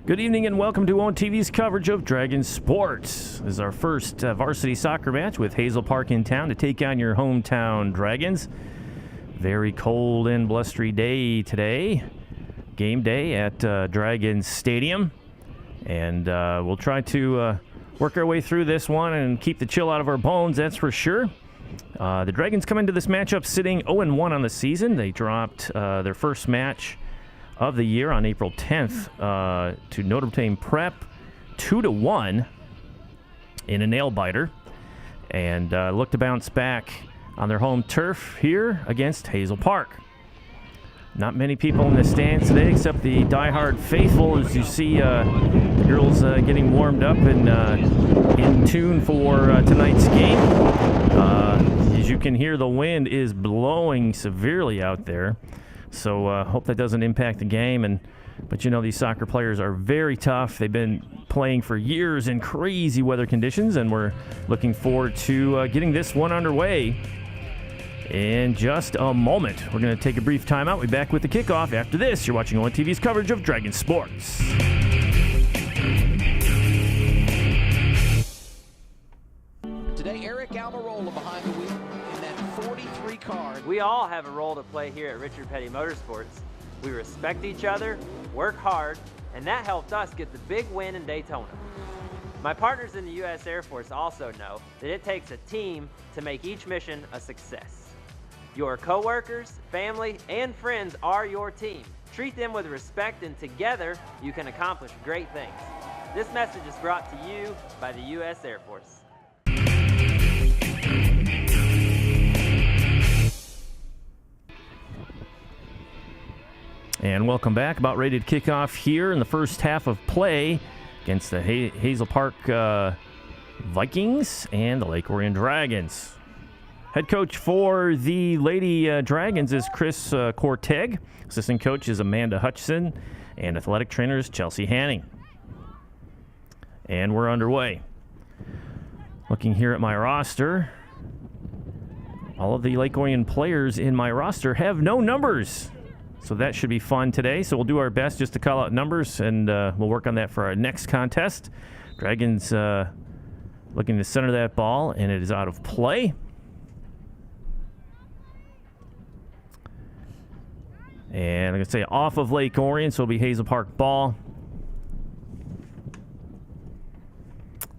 Good evening and welcome to OTV's coverage of Dragon Sports. This is our first varsity soccer match with Hazel Park in town to take on your hometown Dragons. Very cold and blustery day today. Game day at Dragons Stadium. And we'll try to work our way through this one and keep the chill out of our bones, that's for sure. The Dragons come into this matchup sitting 0-1 on the season. They dropped their first match of the year on April 10th to Notre Dame Prep 2-1 in a nail-biter, and look to bounce back on their home turf here against Hazel Park. Not many people in the stands today except the diehard faithful, as you see the girls getting warmed up and in tune for tonight's game. As you can hear, the wind is blowing severely out there. So hope that doesn't impact the game. But you know, these soccer players are very tough. They've been playing for years in crazy weather conditions, and we're looking forward to getting this one underway in just a moment. We're going to take a brief timeout. We'll be back with the kickoff after this. You're watching OTV's coverage of Dragon Sports. Today, Eric Almirola behind the wheel in that 43 card. We all have a role to play here at Richard Petty Motorsports. We respect each other, work hard, and that helped us get the big win in Daytona. My partners in the U.S. Air Force also know that it takes a team to make each mission a success. Your coworkers, family, and friends are your team. Treat them with respect, and together you can accomplish great things. This message is brought to you by the U.S. Air Force. And welcome back. About ready to kick off here in the first half of play against the Hazel Park Vikings and the Lake Orion Dragons. Head coach for the Lady Dragons is Chris Corteg. Assistant coach is Amanda Hutchison. And athletic trainer is Chelsea Hanning. And we're underway. Looking here at my roster, all of the Lake Orion players in my roster have no numbers. So that should be fun today. So we'll do our best just to call out numbers, and we'll work on that for our next contest. Dragons looking to center that ball, and it is out of play. And I'm going to say off of Lake Orion, so it'll be Hazel Park ball.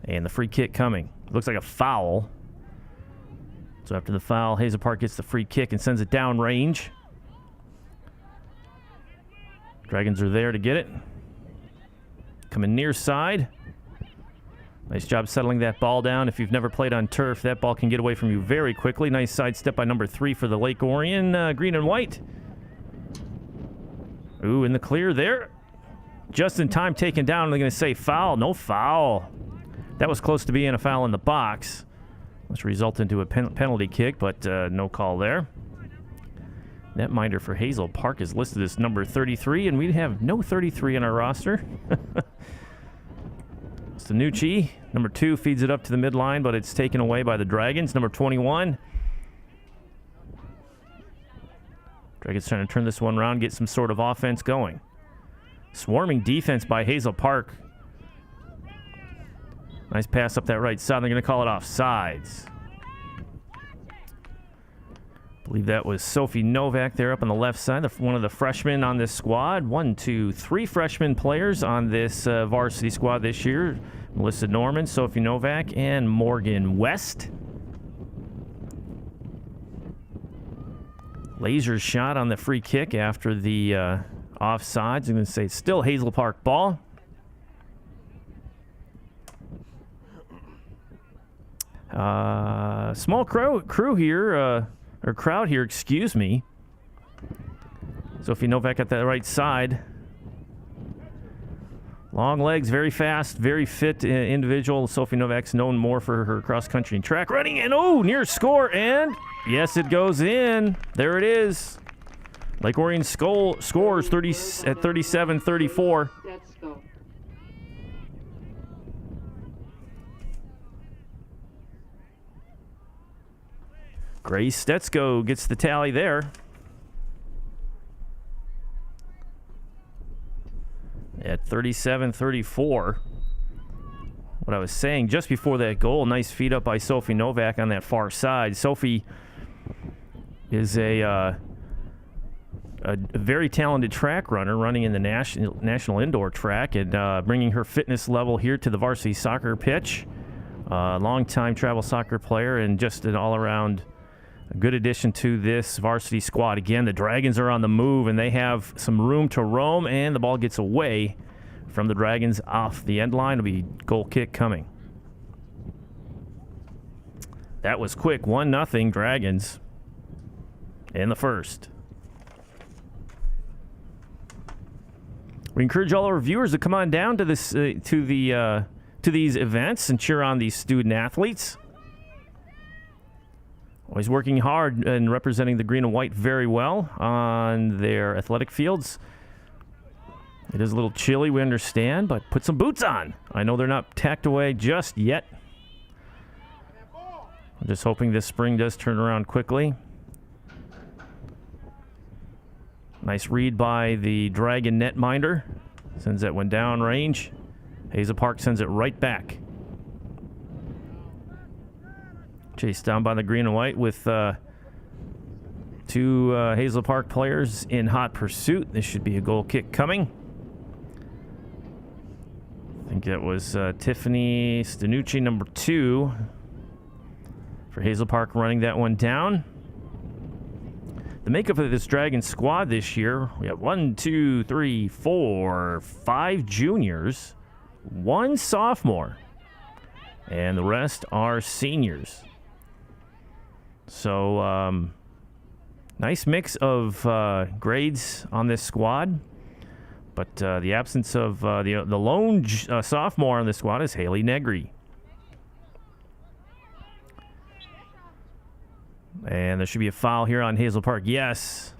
And the free kick coming. Looks like a foul. So after the foul, Hazel Park gets the free kick and sends it down range. Dragons are there to get it. Coming near side. Nice job settling that ball down. If you've never played on turf, that ball can get away from you very quickly. Nice side step by number 3 for the Lake Orion. Green and white. Ooh, in the clear there. Just in time taken down. They're going to say foul. No foul. That was close to being a foul in the box, which resulted into a penalty kick, but no call there. Netminder for Hazel Park is listed as number 33, and we have no 33 in our roster. Stanucci, number 2, feeds it up to the midline, but it's taken away by the Dragons. Number 21. Dragons trying to turn this one around, get some sort of offense going. Swarming defense by Hazel Park. Nice pass up that right side. They're going to call it offsides. I believe that was Sophie Novak there up on the left side, one of the freshmen on this squad. 1, 2, 3 freshman players on this varsity squad this year. Melissa Norman, Sophie Novak, and Morgan West. Laser shot on the free kick after the offsides. I'm going to say it's still Hazel Park ball. Small crew here, or crowd here, excuse me. Sophie Novak at the right side. Long legs, very fast, very fit individual. Sophie Novak's known more for her cross-country and track running. And, oh, near score. And, yes, it goes in. There it is. Lake Orion scores at 37-34. Let's go. Grace Stetsko gets the tally there. at 37-34. What I was saying just before that goal, nice feed up by Sophie Novak on that far side. Sophie is a very talented track runner, running in the national indoor track, and bringing her fitness level here to the varsity soccer pitch. Long-time travel soccer player and just an all-around good addition to this varsity squad. Again, the Dragons are on the move, and they have some room to roam, and the ball gets away from the Dragons off the end line. It'll be goal kick coming. That was quick. 1-0 Dragons in the first. We encourage all our viewers to come on down to this to these events and cheer on these student athletes. Always working hard and representing the green and white very well on their athletic fields. It is a little chilly, we understand, but put some boots on. I know they're not tacked away just yet. I'm just hoping this spring does turn around quickly. Nice read by the Dragon netminder. Sends that one down range. Hazel Park sends it right back. Chased down by the green and white with two Hazel Park players in hot pursuit. This should be a goal kick coming. I think that was Tiffany Stanucci, number 2, for Hazel Park, running that one down. The makeup of this Dragon squad this year, we have 5 juniors, 1 sophomore, and the rest are seniors. So, nice mix of grades on this squad. But the absence of the lone sophomore on this squad is Haley Negri. And there should be a foul here on Hazel Park. Yes.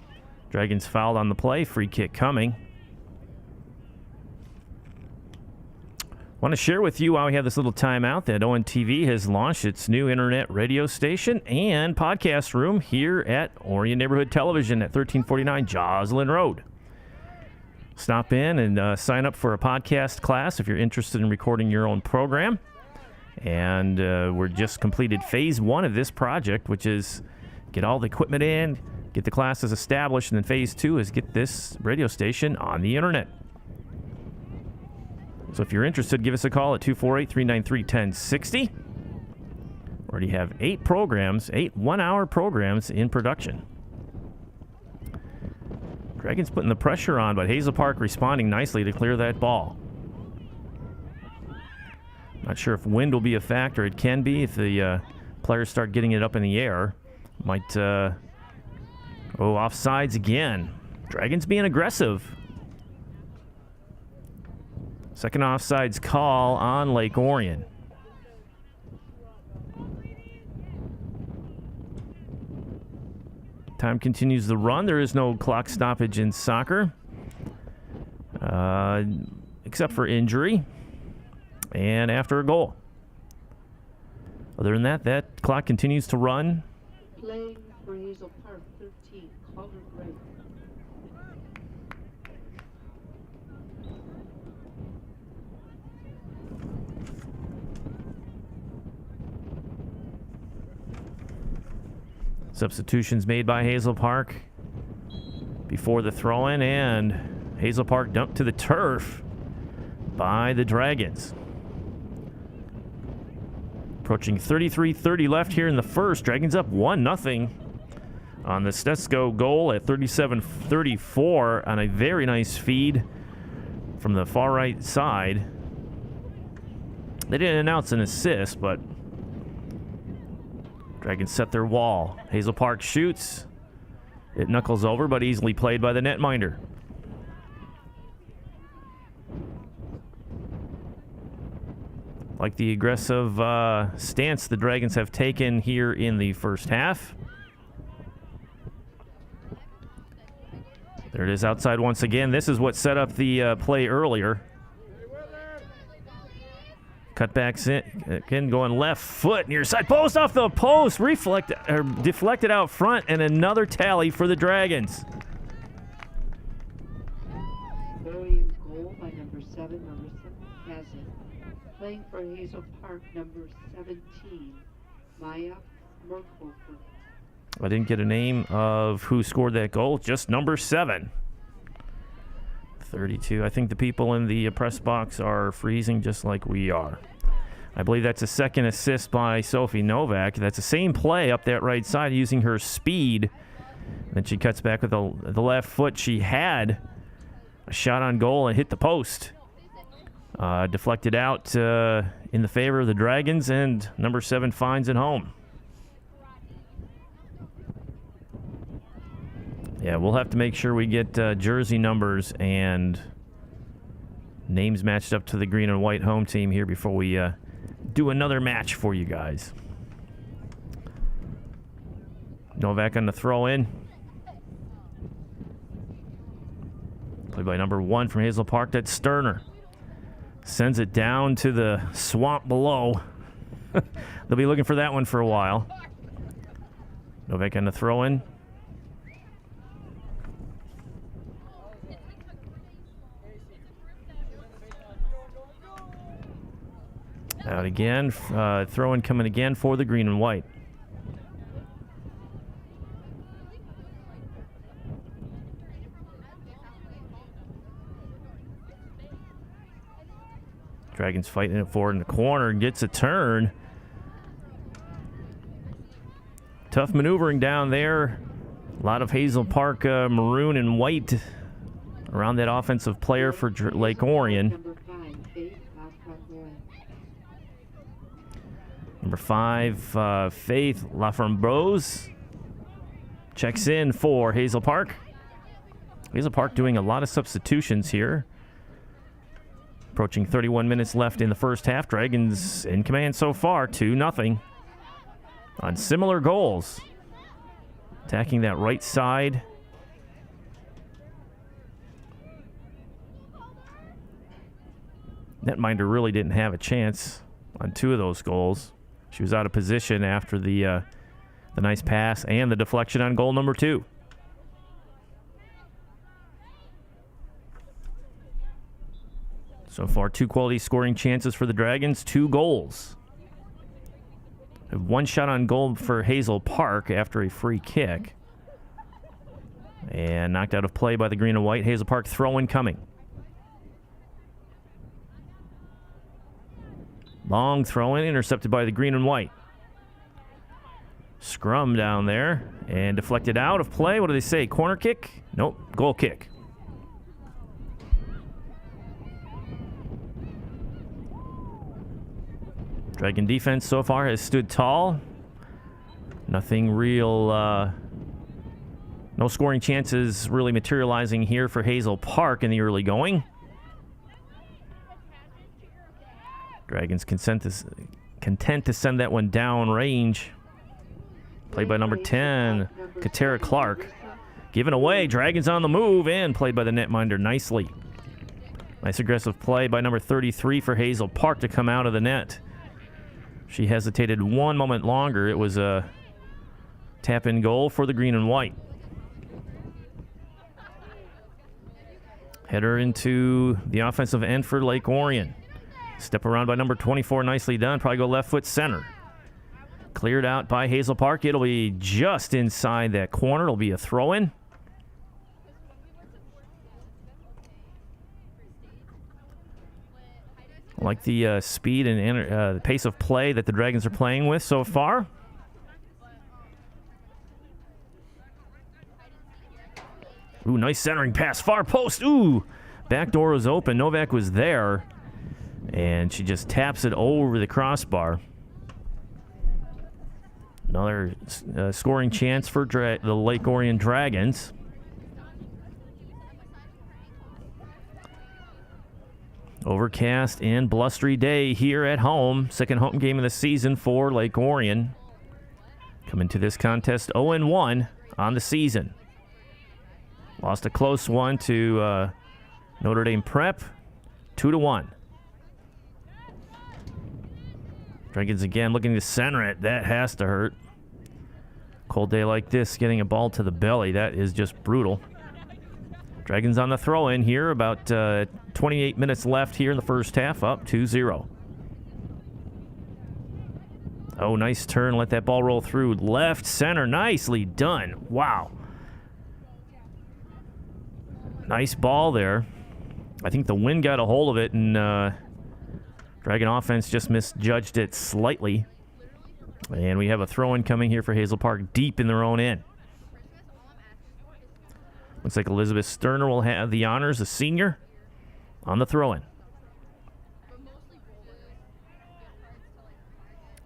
Dragons fouled on the play. Free kick coming. Want to share with you while we have this little timeout that ONTV has launched its new internet radio station and podcast room here at Orion Neighborhood Television at 1349 Joslyn Road. Stop in and sign up for a podcast class if you're interested in recording your own program. And we're just completed phase 1 of this project, which is get all the equipment in, get the classes established, and then phase 2 is get this radio station on the internet. So if you're interested, give us a call at 248-393-1060. Already have 8 programs, 8 one-hour programs in production. Dragons putting the pressure on, but Hazel Park responding nicely to clear that ball. Not sure if wind will be a factor. It can be if the players start getting it up in the air. Might, offsides again. Dragons being aggressive. Second offsides call on Lake Orion. Time continues the run. There is no clock stoppage in soccer, except for injury and after a goal. Other than that, that clock continues to run. Playing for Hazel Park 13, Connor Gray. Substitutions made by Hazel Park before the throw-in, and Hazel Park dumped to the turf by the Dragons. Approaching 33:30 left here in the first. Dragons up 1-0 on the Stesko goal at 37-34 on a very nice feed from the far right side. They didn't announce an assist, but Dragons set their wall. Hazel Park shoots. It knuckles over, but easily played by the netminder. Like the aggressive stance the Dragons have taken here in the first half. There it is outside once again. This is what set up the play earlier. Cutbacks in, again going left foot near side post, off the post, deflected out front, and another tally for the Dragons. Going goal by number 7, Hazel. Playing for Hazel Park, number 17, Maya Merkhofer. I didn't get a name of who scored that goal, just number 7. 32. I think the people in the press box are freezing just like we are. I believe that's a second assist by Sophie Novak. That's the same play up that right side using her speed. Then she cuts back with the left foot. She had a shot on goal and hit the post. Deflected out in the favor of the Dragons, and number 7 finds it home. Yeah, we'll have to make sure we get jersey numbers and names matched up to the green and white home team here before we do another match for you guys. Novak on the throw-in. Played by number 1 from Hazel Park. That's Sterner. Sends it down to the swamp below. They'll be looking for that one for a while. Novak on the throw-in. Out again. Throw-in coming again for the green and white. Dragons fighting it forward in the corner. Gets a turn. Tough maneuvering down there. A lot of Hazel Park maroon and white around that offensive player for Lake Orion. Number 5, Faith Laframboise checks in for Hazel Park. Hazel Park doing a lot of substitutions here. Approaching 31 minutes left in the first half. Dragons in command so far, 2-0. On similar goals. Attacking that right side. Netminder really didn't have a chance on 2 of those goals. She was out of position after the nice pass and the deflection on goal number 2. So far, 2 quality scoring chances for the Dragons, 2 goals. 1 shot on goal for Hazel Park after a free kick. And knocked out of play by the green and white. Hazel Park throw-in coming. Long throw-in, intercepted by the green and white. Scrum down there, and deflected out of play. What do they say, corner kick? Nope, goal kick. Dragon defense so far has stood tall. Nothing real, no scoring chances really materializing here for Hazel Park in the early going. Dragons content to send that one down range. Played by number 10, Katera Clark. Given away, Dragons on the move, and played by the netminder nicely. Nice aggressive play by number 33 for Hazel Park to come out of the net. She hesitated 1 moment longer. It was a tap-in goal for the green and white. Header into the offensive end for Lake Orion. Step around by number 24, nicely done. Probably go left foot center. Cleared out by Hazel Park. It'll be just inside that corner. It'll be a throw-in. I like the speed and the pace of play that the Dragons are playing with so far. Ooh, nice centering pass. Far post. Ooh, back door was open. Novak was there. And she just taps it over the crossbar. Another scoring chance for the Lake Orion Dragons. Overcast and blustery day here at home. Second home game of the season for Lake Orion. Coming to this contest 0-1 on the season. Lost a close one to Notre Dame Prep, 2-1. Dragons again looking to center it. That has to hurt. Cold day like this, getting a ball to the belly, that is just brutal. Dragons on the throw-in here. About 28 minutes left here in the first half. Up 2-0. Oh, nice turn. Let that ball roll through. Left center. Nicely done. Wow. Nice ball there. I think the wind got a hold of it, and Dragon offense just misjudged it slightly. And we have a throw-in coming here for Hazel Park deep in their own end. Looks like Elizabeth Sterner will have the honors, a senior, on the throw-in.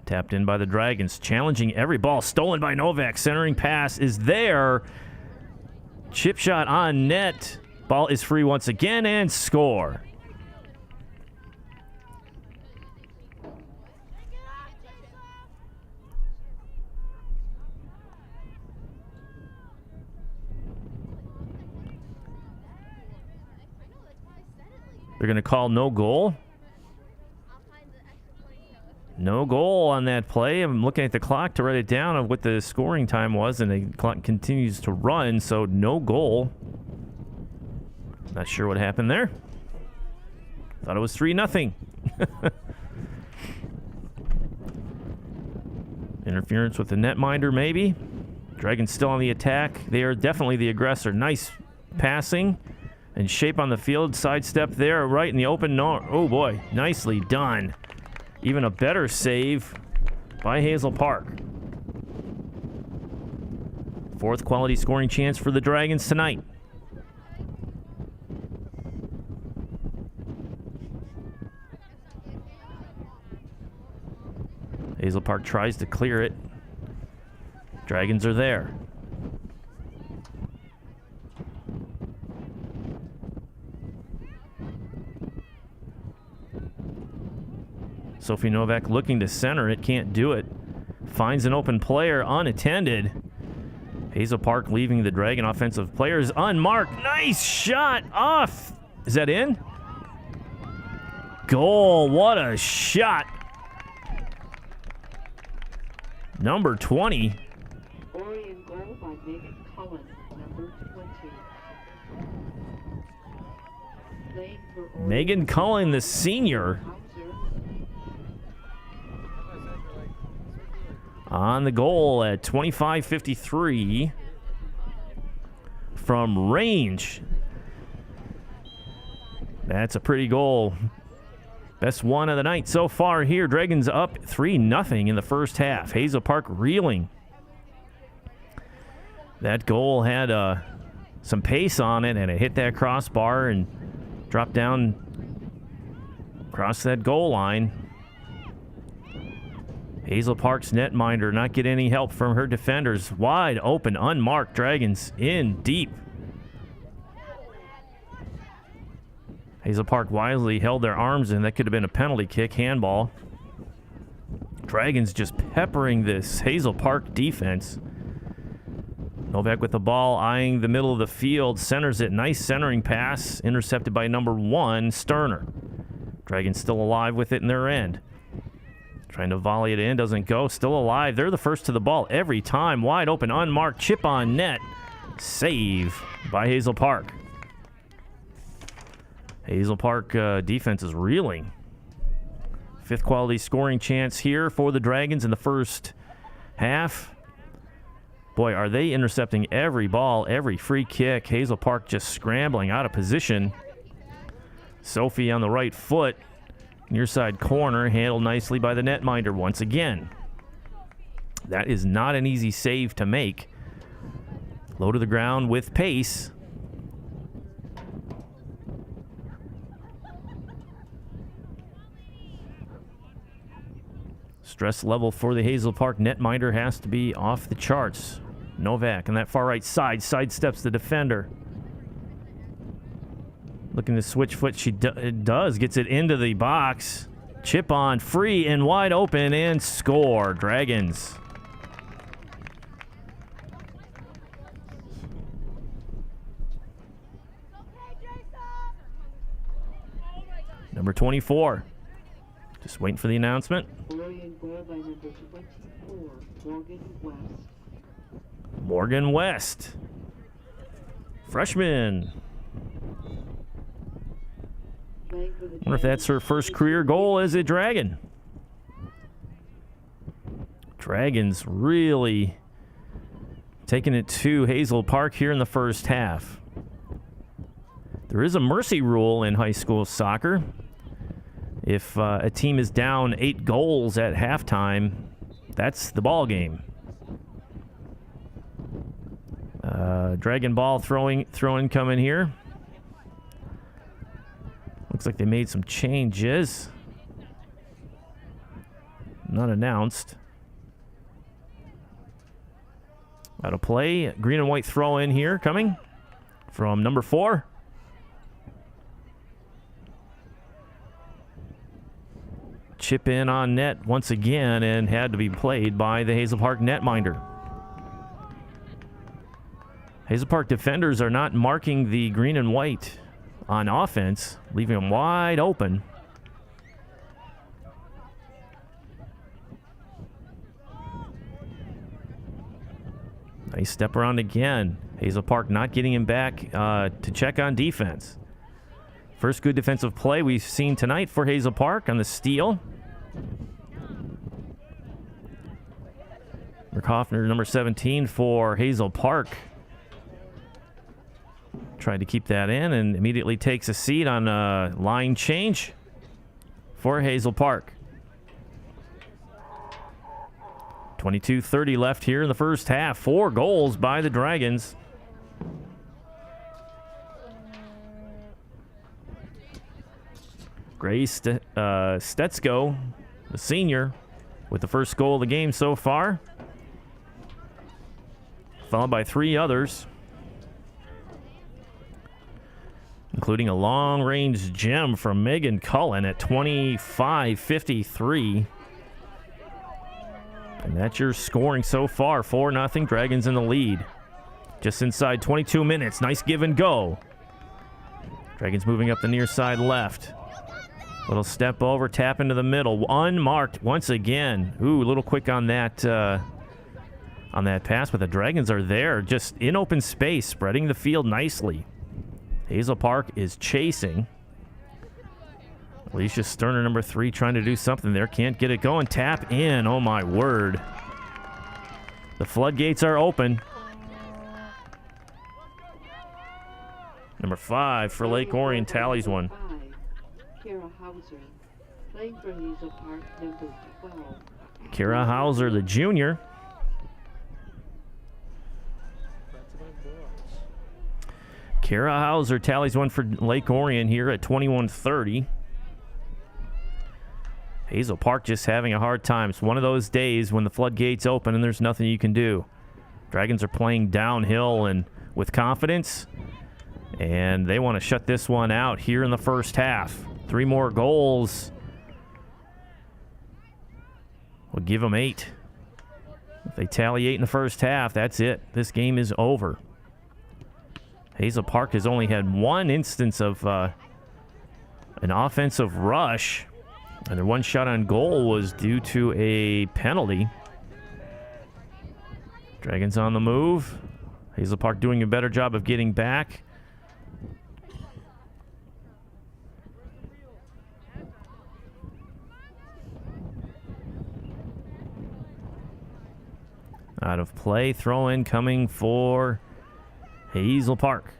Tapped in by the Dragons, challenging every ball. Stolen by Novak. Centering pass is there. Chip shot on net. Ball is free once again, and score. They're going to call no goal. No goal on that play. I'm looking at the clock to write it down of what the scoring time was, and the clock continues to run, so no goal. Not sure what happened there. Thought it was 3-0. Interference with the netminder, maybe. Dragons still on the attack. They are definitely the aggressor. Nice passing and shape on the field. Sidestep there, right in the open. No, oh boy, nicely done. Even a better save by Hazel Park. Fourth quality scoring chance for the Dragons tonight. Hazel Park tries to clear it. Dragons are there. Sophie Novak looking to center it, can't do it. Finds an open player unattended. Hazel Park leaving the Dragon offensive players unmarked. Nice shot off. Is that in? Goal. What a shot. Number 20. Orion goal by Megan Cullen, number 20. Playing for Orion. Megan Cullen, the senior, on the goal at 25:53 from range. That's a pretty goal. Best one of the night so far here. Dragons up 3-0 in the first half. Hazel Park reeling. That goal had some pace on it, and it hit that crossbar and dropped down across that goal line. Hazel Park's netminder not get any help from her defenders. Wide open, unmarked. Dragons in deep. Hazel Park wisely held their arms in. That could have been a penalty kick, handball. Dragons just peppering this Hazel Park defense. Novak with the ball, eyeing the middle of the field, centers it. Nice centering pass, intercepted by number 1, Sterner. Dragons still alive with it in their end. Trying to volley it in, doesn't go. Still alive. They're the first to the ball every time. Wide open, unmarked, chip on net. Save by Hazel Park. Hazel Park defense is reeling. Fifth quality scoring chance here for the Dragons in the first half. Boy, are they intercepting every ball, every free kick. Hazel Park just scrambling out of position. Sophie on the right foot. Near side corner, handled nicely by the netminder once again. That is not an easy save to make. Low to the ground with pace. Stress level for the Hazel Park netminder has to be off the charts. Novak on that far right side, sidesteps the defender. Looking to switch foot, she does, gets it into the box. Chip on, free and wide open, and score. Dragons. Number 24. Just waiting for the announcement. Orion goal by number 24, Morgan West. Morgan West. Freshman. Playing for the Wonder if that's her first career goal as a Dragon. Dragons really taking it to Hazel Park here in the first half. There is a mercy rule in high school soccer. If a team is down 8 goals at halftime, that's the ball game. Dragon ball throwing coming here. Looks like they made some changes. Not announced. Out of play. Green and white throw in here coming from number 4. Chip in on net once again and had to be played by the Hazel Park netminder. Hazel Park defenders are not marking the green and white on offense, leaving them wide open. Nice step around again. Hazel Park not getting him back to check on defense. First good defensive play we've seen tonight for Hazel Park on the steal. Rick Hoffner, number 17 for Hazel Park. Tried to keep that in and immediately takes a seat on a line change for Hazel Park. 22:30 left here in the first half. 4 goals by the Dragons. Grace Stetsko, the senior, with the first goal of the game so far. Followed by 3 others, including a long-range gem from Megan Cullen at 25:53. And that's your scoring so far. 4-0, Dragons in the lead. Just inside 22 minutes. Nice give and go. Dragons moving up the near side left. Little step over, tap into the middle. Unmarked once again. Ooh, a little quick on that pass, but the Dragons are there, just in open space, spreading the field nicely. Hazel Park is chasing. Alicia Sterner, number 3, trying to do something there. Can't get it going. Tap in. Oh, my word. The floodgates are open. Number 5 for Lake Orion tallies one. Kara Hauser, playing for Hazel Park, number 12. Kara Hauser, the junior. Kara Hauser tallies one for Lake Orion here at 21:30. Hazel Park just having a hard time. It's one of those days when the floodgates open and there's nothing you can do. Dragons are playing downhill and with confidence, and they want to shut this one out here in the first half. 3 more goals will give them 8. If they tally 8 in the first half, that's it. This game is over. Hazel Park has only had 1 instance of an offensive rush, and their 1 shot on goal was due to a penalty. Dragons on the move. Hazel Park doing a better job of getting back. Out of play, throw in coming for Hazel Park.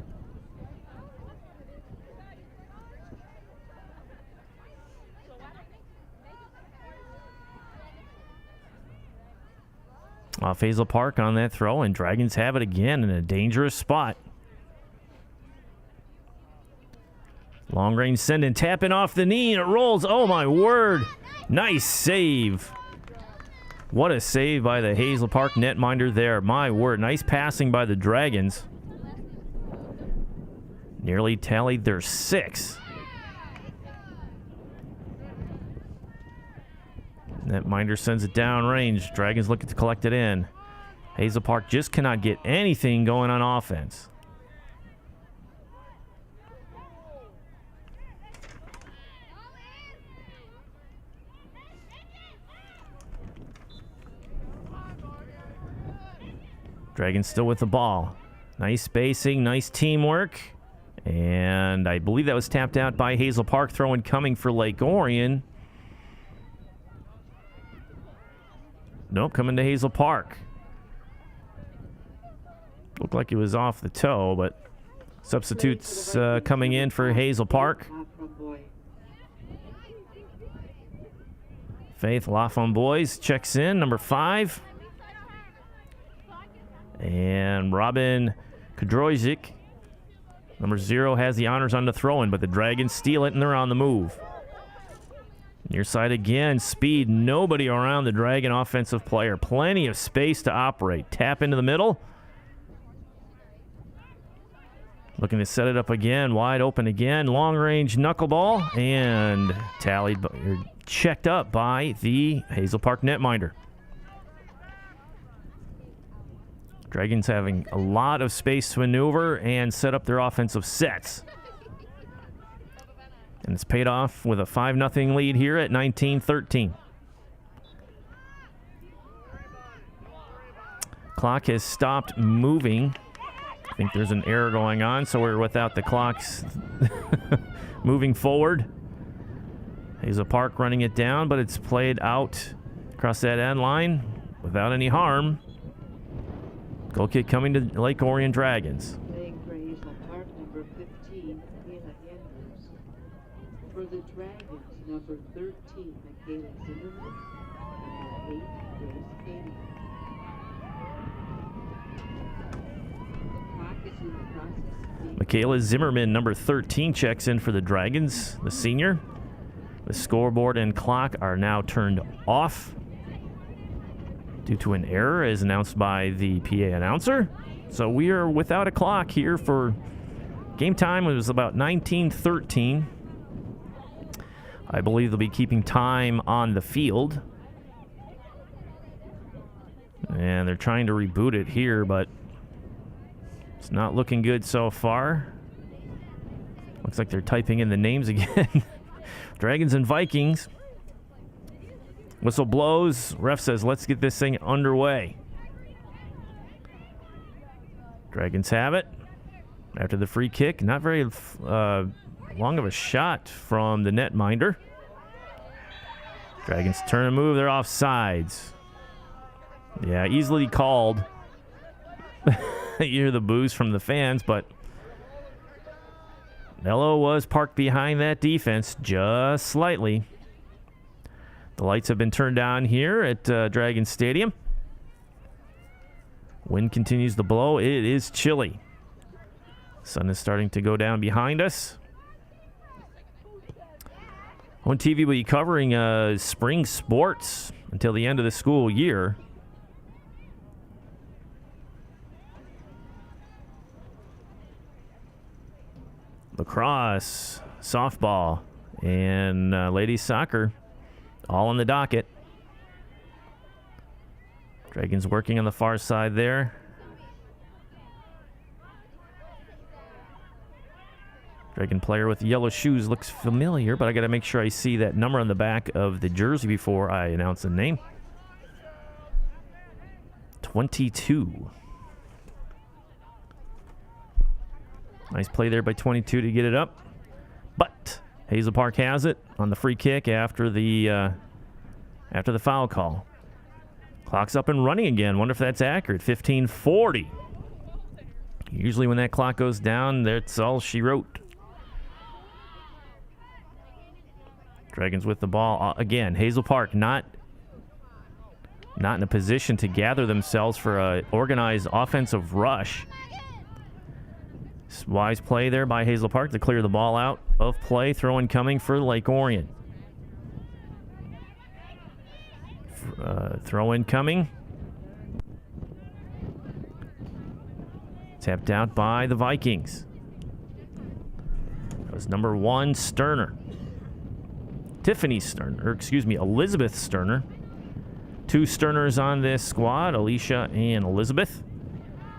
Off Hazel Park on that throw, and Dragons have it again in a dangerous spot. Long range send and tapping off the knee, and it rolls. Oh my word. Nice save. What a save by the Hazel Park netminder there. My word. Nice passing by the Dragons. Nearly tallied their 6. Netminder sends it down range. Dragons looking to collect it in. Hazel Park just cannot get anything going on offense. Dragons still with the ball. Nice spacing, nice teamwork. And I believe that was tapped out by Hazel Park. Throw in coming for Lake Orion. Nope, coming to Hazel Park. Looked like it was off the toe, but substitutes coming in for Hazel Park. Faith Lafamboise checks in, number 5. And Robin Kodrojic, number 0, has the honors on the throw-in, but the Dragons steal it and they're on the move. Near side again, speed, nobody around the Dragon offensive player. Plenty of space to operate. Tap into the middle. Looking to set it up again, wide open again. Long-range knuckleball and tallied, checked up by the Hazel Park netminder. Dragons having a lot of space to maneuver and set up their offensive sets. And it's paid off with a 5-0 lead here at 19-13. Clock has stopped moving. I think there's an error going on, so we're without the clocks moving forward. Hazel Park running it down, but it's played out across that end line without any harm. Goal kick coming to Lake Orion Dragons. Playing for Hazel Park, number 15, Michaela Andrews. For the Dragons, number 13, Michaela Zimmerman. Number 8, Grace Katie. The clock is in the process of being... Michaela Zimmerman, number 13, checks in for the Dragons, the senior. The scoreboard and clock are now turned off due to an error as announced by the PA announcer. So we are without a clock here for game time. It was about 19-13. I believe they'll be keeping time on the field. And they're trying to reboot it here, but it's not looking good so far. Looks like they're typing in the names again. Dragons and Vikings. Whistle blows. Ref says, let's get this thing underway. Dragons have it. After the free kick, not very long of a shot from the netminder. Dragons turn and move. They're offsides. Yeah, easily called. You hear the boos from the fans, but Nello was parked behind that defense just slightly. The lights have been turned down here at Dragon Stadium. Wind continues to blow. It is chilly. Sun is starting to go down behind us. On TV, we'll be covering spring sports until the end of the school year. Lacrosse, softball, and ladies soccer all on the docket. Dragons working on the far side there. Dragon player with yellow shoes looks familiar, but I got to make sure I see that number on the back of the jersey before I announce the name. 22. Nice play there by 22 to get it up. But Hazel Park has it on the free kick after the foul call. Clock's up and running again. Wonder if that's accurate. 15:40. Usually when that clock goes down, that's all she wrote. Dragons with the ball again. Hazel Park not in a position to gather themselves for an organized offensive rush. Wise play there by Hazel Park to clear the ball out of play. Throw in coming for Lake Orion. Throw in coming. Tapped out by the Vikings. That was number 1, Sterner. Tiffany Sterner, or excuse me, Elizabeth Sterner. 2 Sterners on this squad, Alicia and Elizabeth.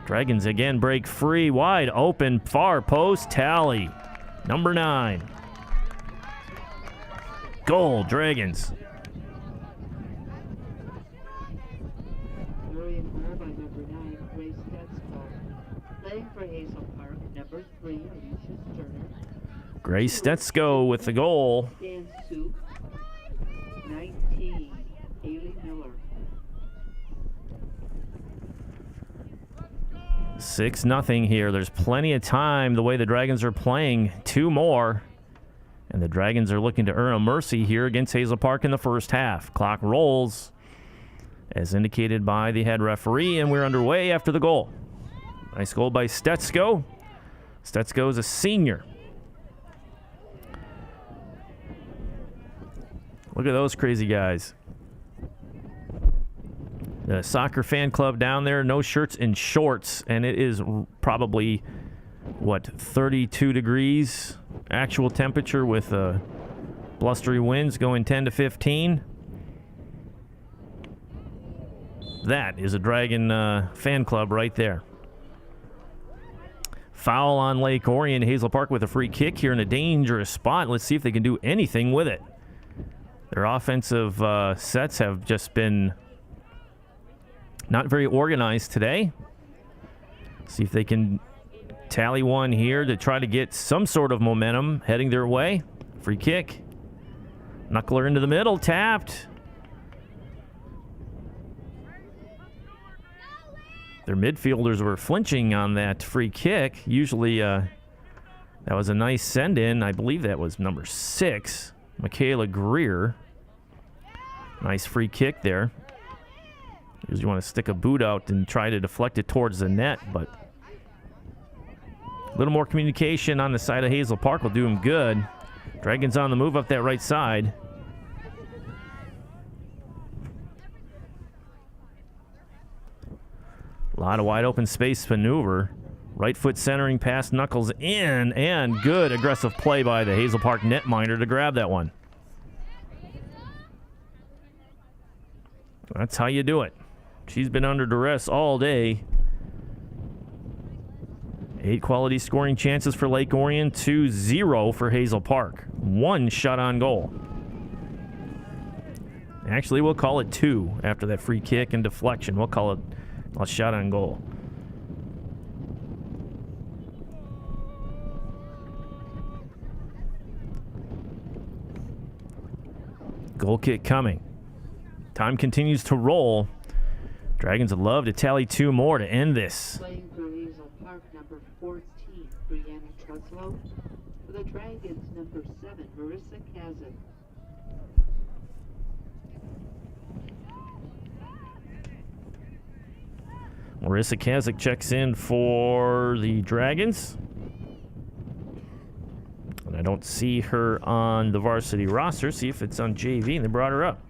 Dragons again break free, wide open, far post, tally. Number 9. Goal, Dragons. Orion goal by number 9, Grace Stutzball. Playing for Hazel Park, number 3, Alicia Sterner. Grace Stetsko with the goal. Dan Soup. 19, Haley Miller. 6-0 here. There's plenty of time the way the Dragons are playing. 2 more. And the Dragons are looking to earn a mercy here against Hazel Park in the first half. Clock rolls as indicated by the head referee, and we're underway after the goal. Nice goal by Stetsko. Stetsko is a senior. Look at those crazy guys. The soccer fan club down there, no shirts and shorts, and it is probably, what, 32 degrees actual temperature with blustery winds going 10 to 15. That is a Dragon fan club right there. Foul on Lake Orion. Hazel Park with a free kick here in a dangerous spot. Let's see if they can do anything with it. Their offensive sets have just been not very organized today. See if they can tally one here to try to get some sort of momentum heading their way. Free kick. Knuckler into the middle. Tapped. Their midfielders were flinching on that free kick. Usually that was a nice send-in. I believe that was number 6, Michaela Greer. Nice free kick there. Usually you want to stick a boot out and try to deflect it towards the net, but a little more communication on the side of Hazel Park will do them good. Dragons on the move up that right side. A lot of wide open space maneuver. Right foot centering past Knuckles in, and good aggressive play by the Hazel Park netminder to grab that one. That's how you do it. She's been under duress all day. 8 quality scoring chances for Lake Orion, 2-0 for Hazel Park. 1 shot on goal. Actually, we'll call it 2 after that free kick and deflection. We'll call it a shot on goal. Goal kick coming. Time continues to roll. Dragons would love to tally 2 more to end this. Playing for Hazel Park, number 14, Brianna Truslow. For the Dragons, number 7, Marissa Kazin. Marissa Kazik checks in for the Dragons. And I don't see her on the varsity roster. See if it's on JV, and they brought her up.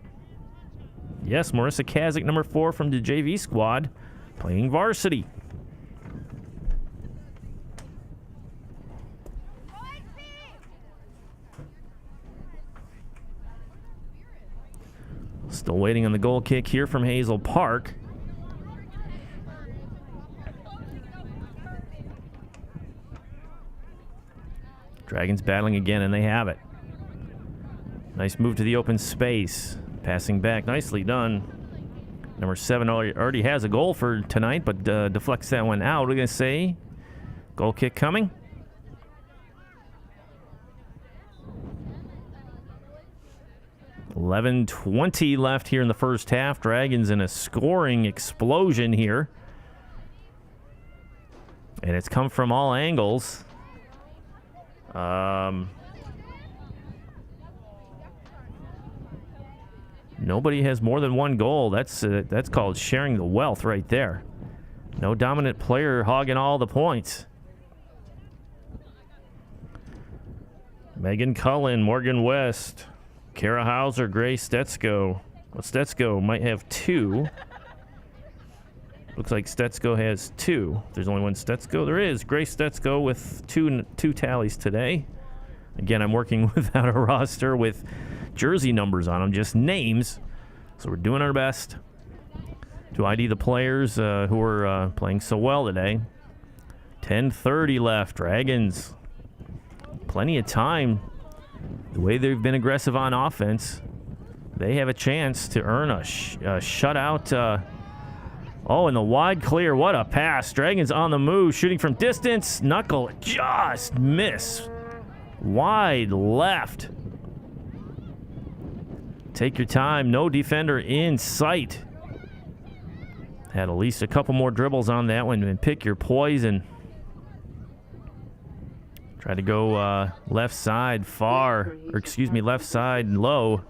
Yes, Marissa Kazik, number 4 from the JV squad, playing varsity. Still waiting on the goal kick here from Hazel Park. Dragons battling again, and they have it. Nice move to the open space. Passing back, nicely done. Number 7 already has a goal for tonight, but deflects that one out. We're going to say goal kick coming. $11:20 left here in the first half. Dragons in a scoring explosion here. And it's come from all angles. Nobody has more than 1 goal. That's called sharing the wealth right there. No dominant player hogging all the points. Megan Cullen, Morgan West, Kara Hauser, Grace Stetsko. Well, Stetsko might have 2. Looks like Stetsko has 2. There's only 1 Stetsko. There is Grace Stetsko with two tallies today. Again, I'm working without a roster with jersey numbers on them, just names. So we're doing our best to ID the players who are playing so well today. 10:30 left. Dragons, plenty of time. The way they've been aggressive on offense, they have a chance to earn a shutout. Oh, and the wide clear. What a pass. Dragons on the move, shooting from distance. Knuckle just miss. Wide left. Take your time. No defender in sight. Had at least a couple more dribbles on that one and pick your poison. Try to go left side far, or excuse me, left side low.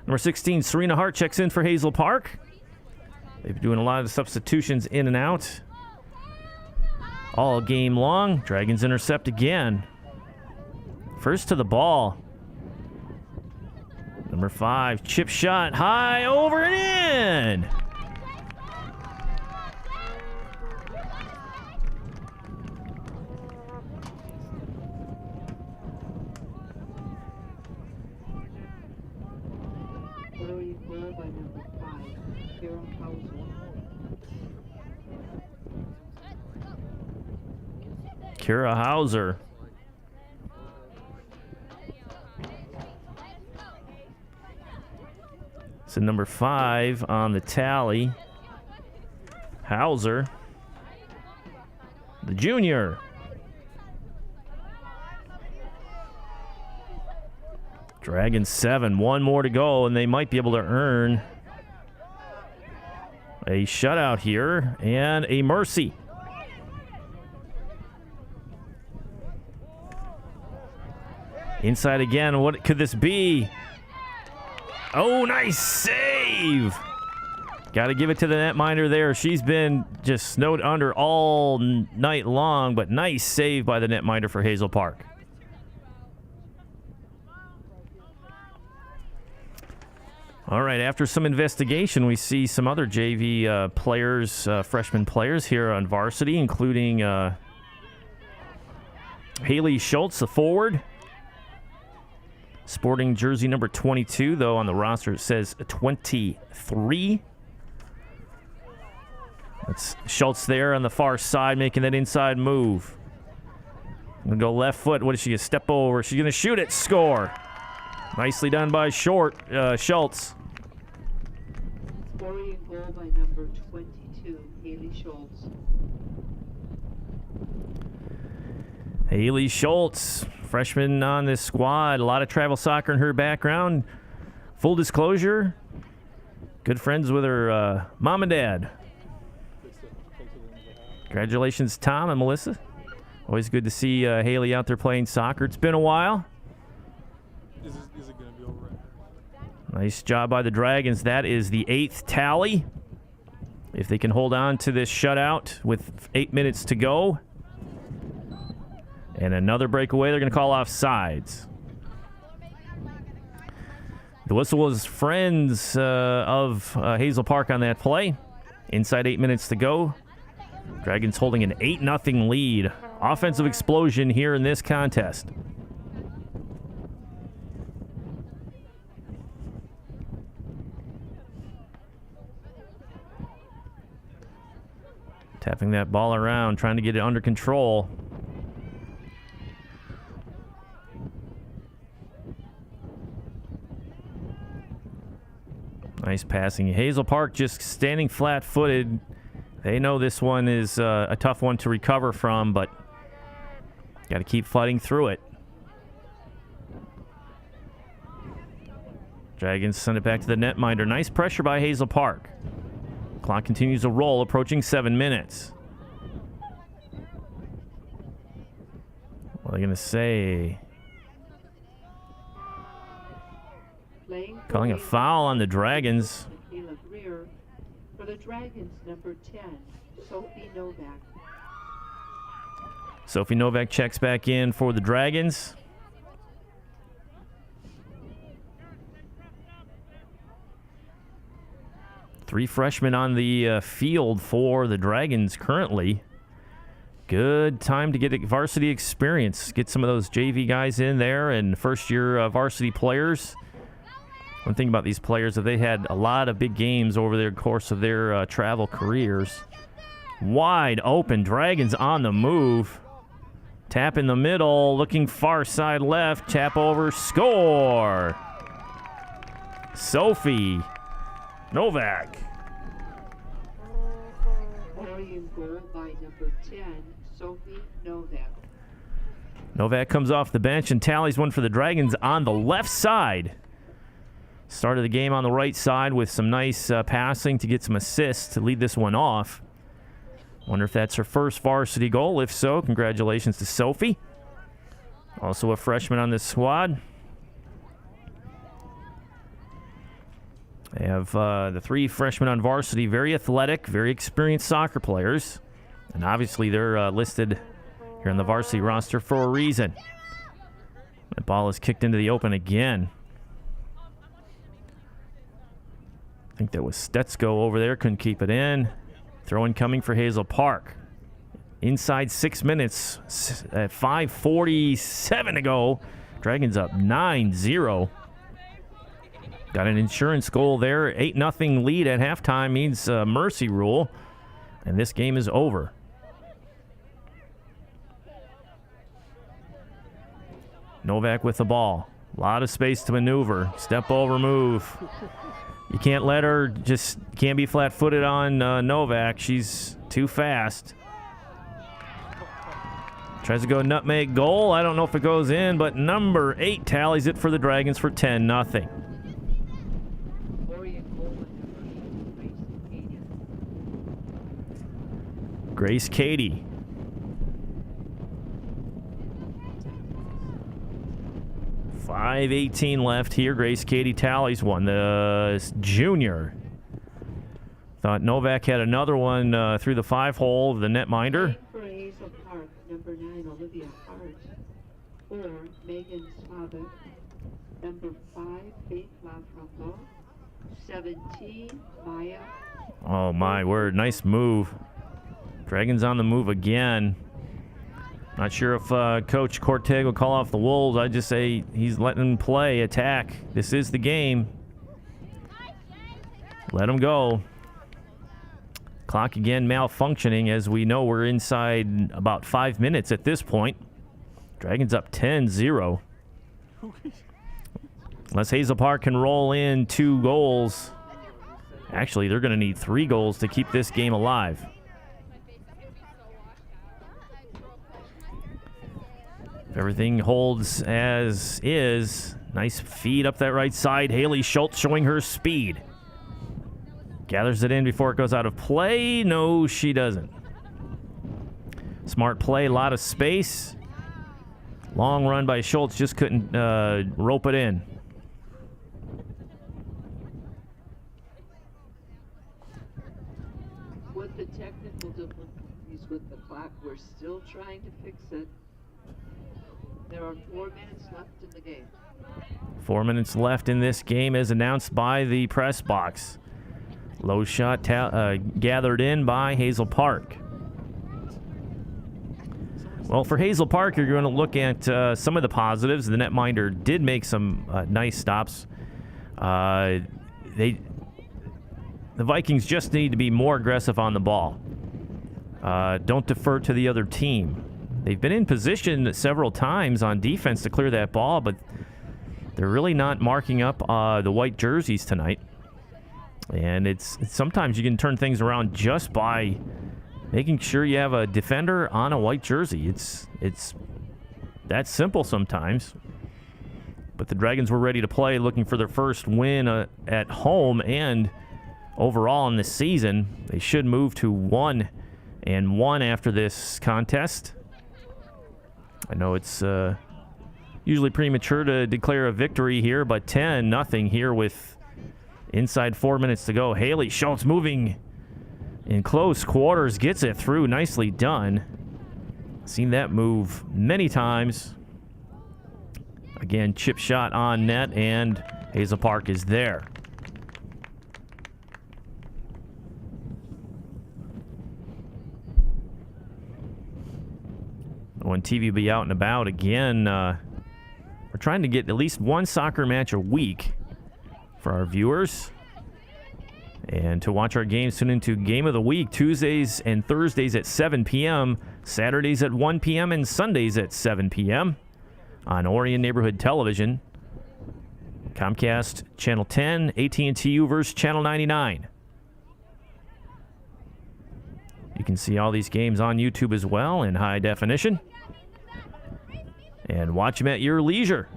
Number 16, Serena Hart checks in for Hazel Park. They've been doing a lot of substitutions in and out all game long. Dragons intercept again. First to the ball. Number 5, chip shot, high, over and in. By number 5, Kira Hauser. So number 5 on the tally. Hauser, the junior. Dragons 7, one more to go, and they might be able to earn a shutout here and a mercy. Inside again, what could this be? Oh, nice save! Got to give it to the netminder there. She's been just snowed under all night long, but nice save by the netminder for Hazel Park. All right, after some investigation, we see some other JV players, freshman players here on varsity, including Haley Schultz, the forward. Sporting jersey number 22, though on the roster it says 23. That's Schultz there on the far side, making that inside move. Gonna go left foot. What is she gonna step over? She's gonna shoot it. Score. Nicely done by Schultz. Scoring goal by number 22, Haley Schultz. Haley Schultz, freshman on this squad. A lot of travel soccer in her background. Full disclosure, good friends with her mom and dad. Congratulations, Tom and Melissa. Always good to see Haley out there playing soccer. It's been a while. Is it going to be over? Nice job by the Dragons. That is the 8th tally. If they can hold on to this shutout with 8 minutes to go. And another breakaway, they're going to call off sides. The whistle was friends of Hazel Park on that play. Inside 8 minutes to go. Dragons holding an 8-0 lead. Offensive explosion here in this contest. Tapping that ball around, trying to get it under control. Nice passing. Hazel Park just standing flat-footed. They know this one is a tough one to recover from, but got to keep fighting through it. Dragons send it back to the netminder. Nice pressure by Hazel Park. Clock continues to roll, approaching 7 minutes. What are they going to say? Calling a foul on the Dragons. For the Dragons, number 10, Sophie Novak. Sophie Novak checks back in for the Dragons. Three freshmen on the field for the Dragons currently. Good time to get varsity experience. Get some of those JV guys in there and first-year varsity players. One thing about these players is they had a lot of big games over the course of their travel careers. Wide open, Dragons on the move. Tap in the middle, looking far side left, tap over, score! Sophie Novak. Orion goal by number 10, Sophie Novak. Novak comes off the bench and tallies one for the Dragons on the left side. Started the game on the right side with some nice passing to get some assists to lead this one off. Wonder if that's her first varsity goal. If so, congratulations to Sophie. Also a freshman on this squad. They have the 3 freshmen on varsity, very athletic, very experienced soccer players. And obviously they're listed here on the varsity roster for a reason. That ball is kicked into the open again. I think that was Stetsko over there, couldn't keep it in. Throw-in coming for Hazel Park. Inside 6 minutes at 5:47 to go. Dragons up 9-0. Got an insurance goal there. 8-0 lead at halftime means mercy rule. And this game is over. Novak with the ball. A lot of space to maneuver. Step over move. You can't let her just, can't be flat-footed on Novak. She's too fast. Tries to go nutmeg goal. I don't know if it goes in, but number 8 tallies it for the Dragons for 10-0. Orion goal number 8, Grace Cady. .518 left here. Grace Cady tallies one. The junior. Thought Novak had another one through the 5-hole of the netminder. For Hazel Park, number 9, Olivia Hart. 4, Megan Slavik. Number 5, Faith Laframbo. 17, Maya. Oh, my word. Nice move. Dragons on the move again. Not sure if Coach Corteg will call off the Wolves. I just say he's letting them play, attack. This is the game. Let them go. Clock again malfunctioning, as we know we're inside about 5 minutes at this point. Dragons up 10-0. Unless Hazel Park can roll in 2 goals. Actually, they're going to need 3 goals to keep this game alive. If everything holds as is, nice feed up that right side. Haley Schultz showing her speed. Gathers it in before it goes out of play. No, she doesn't. Smart play, a lot of space. Long run by Schultz, just couldn't rope it in. With the technical difficulties with the clock, we're still trying to fix it. There are 4 minutes left in the game. 4 minutes left in this game as announced by the press box. Low shot gathered in by Hazel Park. Well, for Hazel Park, you're going to look at some of the positives. The netminder did make some nice stops. The Vikings just need to be more aggressive on the ball. Don't defer to the other team. They've been in position several times on defense to clear that ball, but they're really not marking up the white jerseys tonight. And it's sometimes you can turn things around just by making sure you have a defender on a white jersey. It's that simple sometimes. But the Dragons were ready to play, looking for their first win at home and overall in the season. They should move to 1-1 after this contest. I know it's usually premature to declare a victory here, but 10-0 here with inside 4 minutes to go. Haley Schultz moving in close quarters, gets it through. Nicely done. Seen that move many times. Again, chip shot on net, and Hazel Park is there. When TV will be out and about again, we're trying to get at least one soccer match a week for our viewers. And to watch our games, tune into Game of the Week, Tuesdays and Thursdays at 7 p.m., Saturdays at 1 p.m., and Sundays at 7 p.m. on Orion Neighborhood Television. Comcast Channel 10, AT&T Uverse Channel 99. You You can see all these games on YouTube as well in high definition. And watch them at your leisure.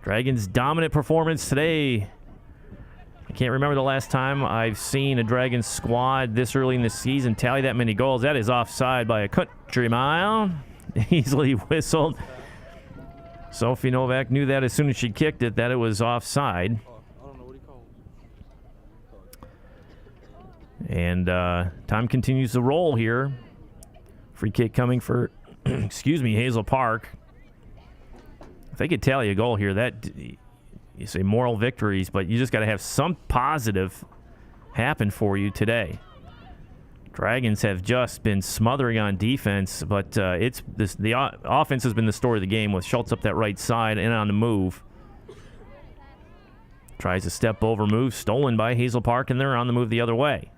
Dragons' dominant performance today. I can't remember the last time I've seen a Dragons squad this early in the season tally that many goals. That is offside by a country mile. Easily whistled. Sophie Novak knew that as soon as she kicked it, that it was offside. I don't know what he called. And time continues to roll here. Free kick coming for, excuse me, Hazel Park. If they could tally a goal here, that, you say moral victories, but you just got to have some positive happen for you today. Dragons have just been smothering on defense, but the offense has been the story of the game with Schultz up that right side and on the move. Tries a step over move, stolen by Hazel Park, and they're on the move the other way.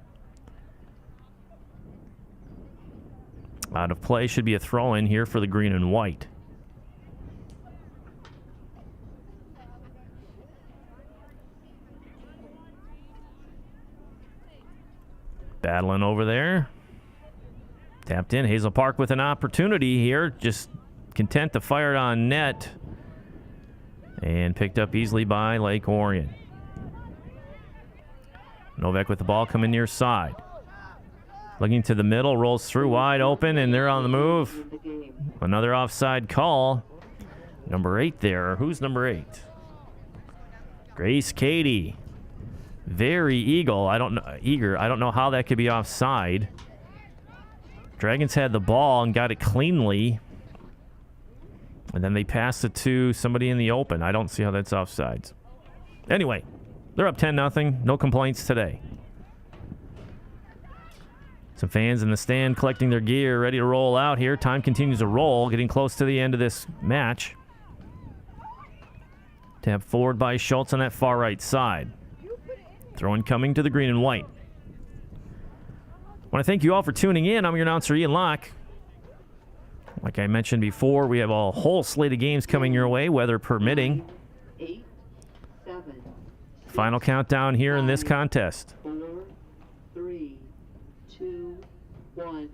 Out of play, should be a throw-in here for the green and white. Battling over there. Tapped in. Hazel Park with an opportunity here. Just content to fire it on net. And picked up easily by Lake Orion. Novak with the ball coming near side. Looking to the middle. Rolls through wide open. And they're on the move. Another offside call. Number 8 there. Who's number 8? Grace Cady. Very eager. I don't know how that could be offside. Dragons had the ball and got it cleanly. And then they passed it to somebody in the open. I don't see how that's offsides. Anyway, they're up 10-0. No complaints today. Some fans in the stand collecting their gear, ready to roll out here. Time continues to roll, getting close to the end of this match. Tap forward by Schultz on that far right side. Throw-in coming to the green and white. I want to thank you all for tuning in. I'm your announcer, Ian Locke. Like I mentioned before, we have a whole slate of games coming your way, weather permitting. 8, 7, Final countdown here in this contest. 4, 3, 2, 1.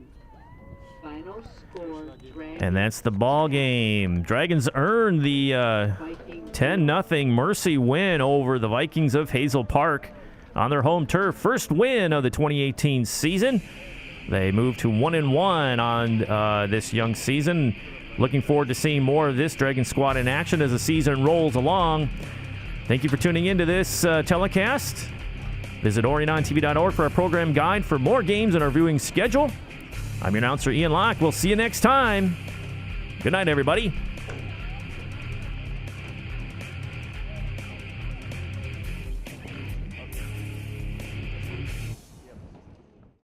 Final score. And that's the ball game. Dragons earned the 10-0 Mercy win over the Vikings of Hazel Park on their home turf. First win of the 2018 season. They moved to 1-1 on this young season. Looking forward to seeing more of this Dragon squad in action as the season rolls along. Thank you for tuning into this telecast. Visit OrionTV.org for our program guide for more games and our viewing schedule. I'm your announcer, Ian Locke. We'll see you next time. Good night, everybody.